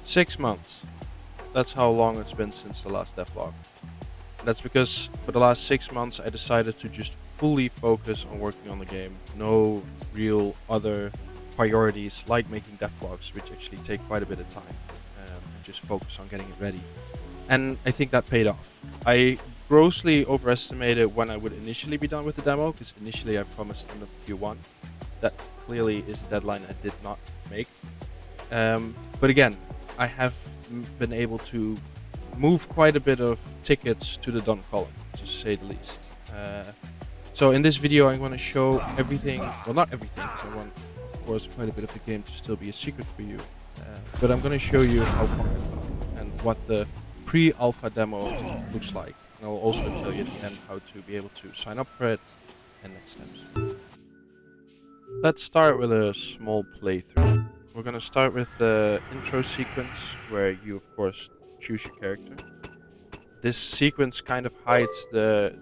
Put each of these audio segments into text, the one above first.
6 months. That's how long it's been since the last devlog. That's because for the last 6 months I decided to just fully focus on working on the game. No real other priorities like making devlogs, which actually take quite a bit of time, and just focus on getting it ready. And I think that paid off. I grossly overestimated when I would initially be done with the demo, because initially I promised end of Q1. That clearly is a deadline I did not make. But again, I have been able to move quite a bit of tickets to the done column, to say the least. So in this video I'm going to show everything, well not everything, because I want of course quite a bit of the game to still be a secret for you. But I'm going to show you how far I've gone and what the pre-alpha demo looks like. And I'll also tell you at the end how to be able to sign up for it and next steps. Let's start with a small playthrough. We're going to start with the intro sequence where you of course choose your character. This sequence kind of hides the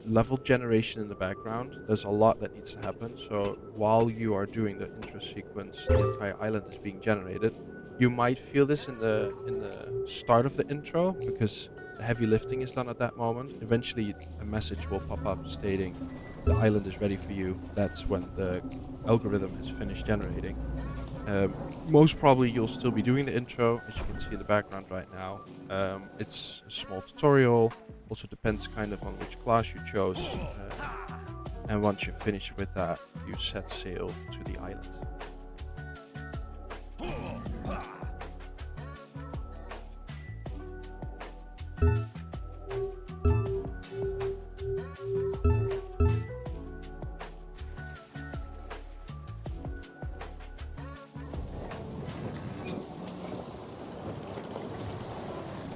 level generation in the background. There's a lot that needs to happen, so while you are doing the intro sequence, the entire island is being generated. You might feel this in the start of the intro because the heavy lifting is done at that moment. Eventually a message will pop up stating the island is ready for you. That's when the algorithm has finished generating. Most probably you'll still be doing the intro, as you can see in the background right now. It's a small tutorial, also depends kind of on which class you chose. And once you're finished with that, you set sail to the island.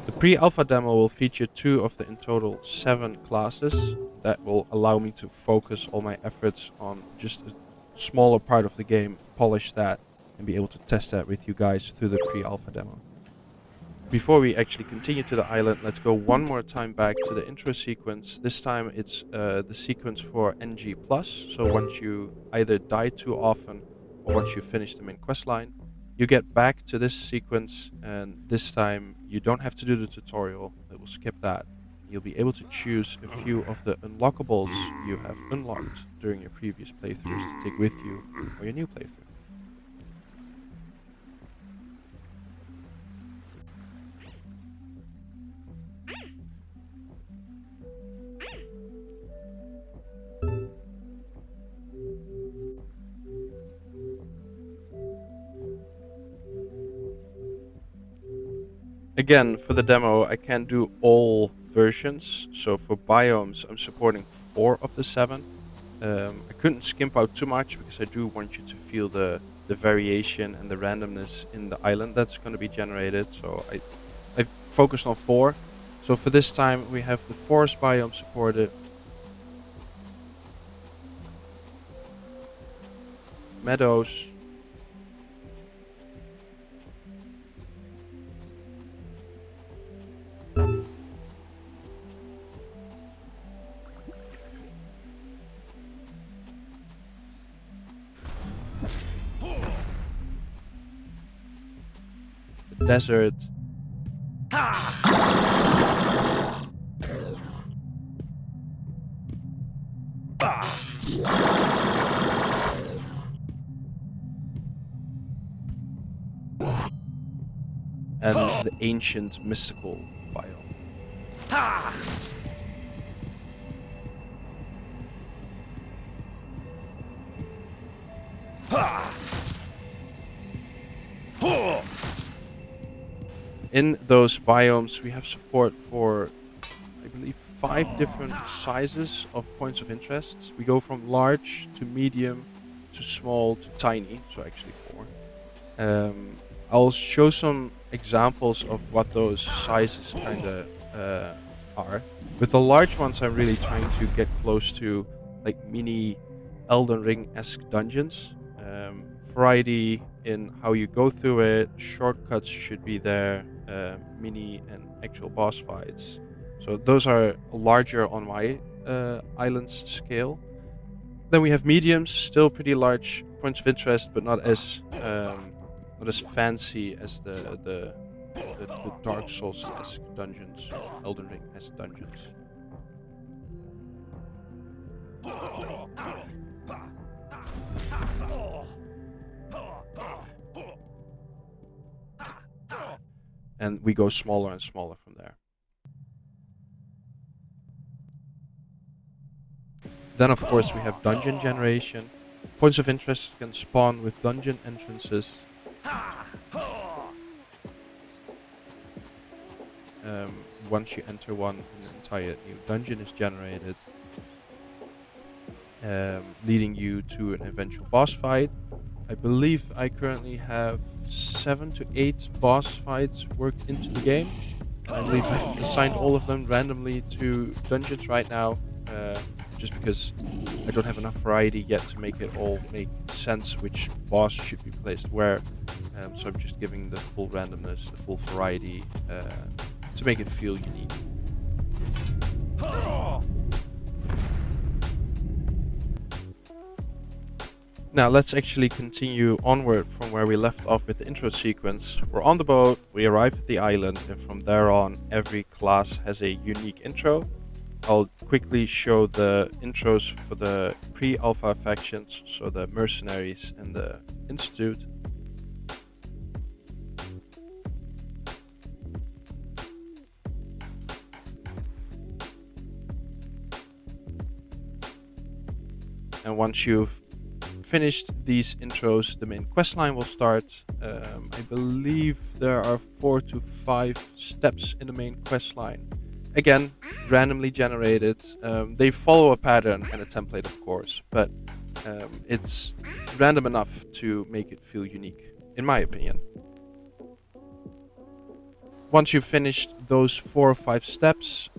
The pre-alpha demo will feature 2 of the in total 7 classes that will allow me to focus all my efforts on just a smaller part of the game, polish that, and be able to test that with you guys through the pre-alpha demo. Before we actually continue to the island, let's go one more time back to the intro sequence. This time it's the sequence for NG+, so once you either die too often or once you finish the main quest line, you get back to this sequence, and this time you don't have to do the tutorial. It will skip that. You'll be able to choose a few of the unlockables you have unlocked during your previous playthroughs to take with you for your new playthrough. Again, for the demo, I can't do all versions. So for Biomes, I'm supporting 4 of the 7. I couldn't skimp out too much because I do want you to feel the variation and the randomness in the island that's going to be generated. So I focused on 4. So for this time, we have the forest biome supported, meadows, the desert, and the ancient mystical biome. In those biomes, we have support for, I believe, 5 different sizes of points of interest. We go from large to medium to small to tiny, so actually 4. I'll show some examples of what those sizes kind of are. With the large ones, I'm really trying to get close to like mini Elden Ring-esque dungeons. Variety in how you go through it, shortcuts should be there, mini and actual boss fights. So those are larger on my island's scale. Then we have mediums, still pretty large points of interest, but not as not as fancy as the Dark Souls-esque dungeons, Elden Ring-esque dungeons. And we go smaller and smaller from there. Then of course we have dungeon generation. Points of interest can spawn with dungeon entrances. Once you enter one, an entire new dungeon is generated, leading you to an eventual boss fight. I believe I currently have 7 to 8 boss fights worked into the game. I believe I've assigned all of them randomly to dungeons right now, just because I don't have enough variety yet to make it all make sense which boss should be placed where. So I'm just giving the full randomness, the full variety, to make it feel unique. Now let's actually continue onward from where we left off with the intro sequence. We're on the boat, we arrive at the island, and from there on every class has a unique intro. I'll quickly show the intros for the pre-alpha factions, so the mercenaries and the institute. And once you've finished these intros, the main questline will start. I believe there are 4 to 5 steps in the main questline. Again, randomly generated. They follow a pattern and a template, of course, but it's random enough to make it feel unique, in my opinion. Once you've finished those 4 or 5 steps,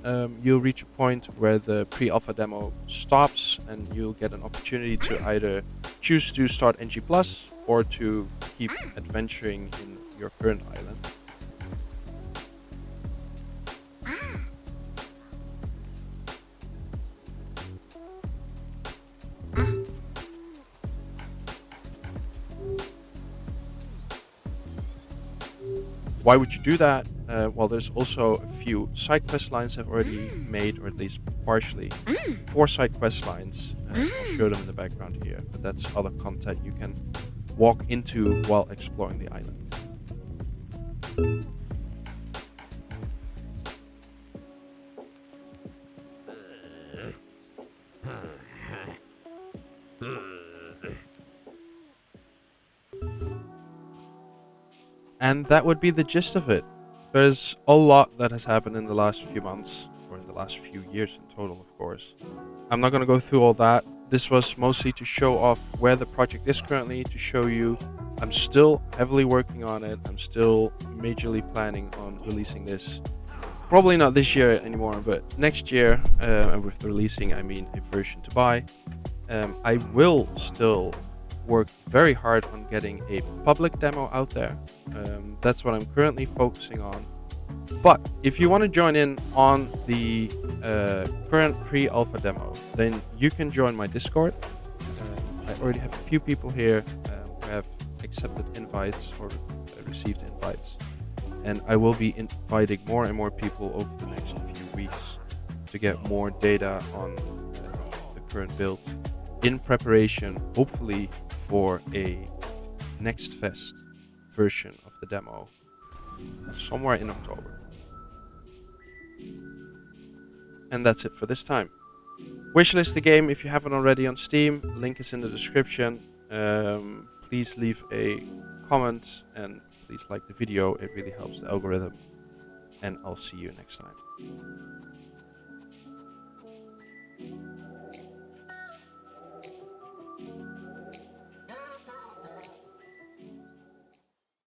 you'll reach a point where the pre-alpha demo stops, and you'll get an opportunity to either choose to start NG Plus or to keep adventuring in your current island. Why would you do that? Well, there's also a few side quest lines I've already made, or at least partially. 4 side quest lines. I'll show them in the background here, but that's other content you can walk into while exploring the island. And that would be the gist of it. There's a lot that has happened in the last few months, or in the last few years in total, of course. I'm not going to go through all that. This was mostly to show off where the project is currently, to show you I'm still heavily working on it. I'm still majorly planning on releasing this. Probably not this year anymore, but next year, and with releasing I mean a version to buy. I will still work very hard on getting a public demo out there. That's what I'm currently focusing on. But if you want to join in on the current pre-alpha demo, then you can join my Discord. I already have a few people here who have accepted invites or received invites. And I will be inviting more and more people over the next few weeks to get more data on the current build in preparation, hopefully, for a next fest version of the demo somewhere in October. And that's it for this time. Wishlist the game if you haven't already on Steam. Link is in the description. Please leave a comment and please like the video. It really helps the algorithm. And I'll see you next time.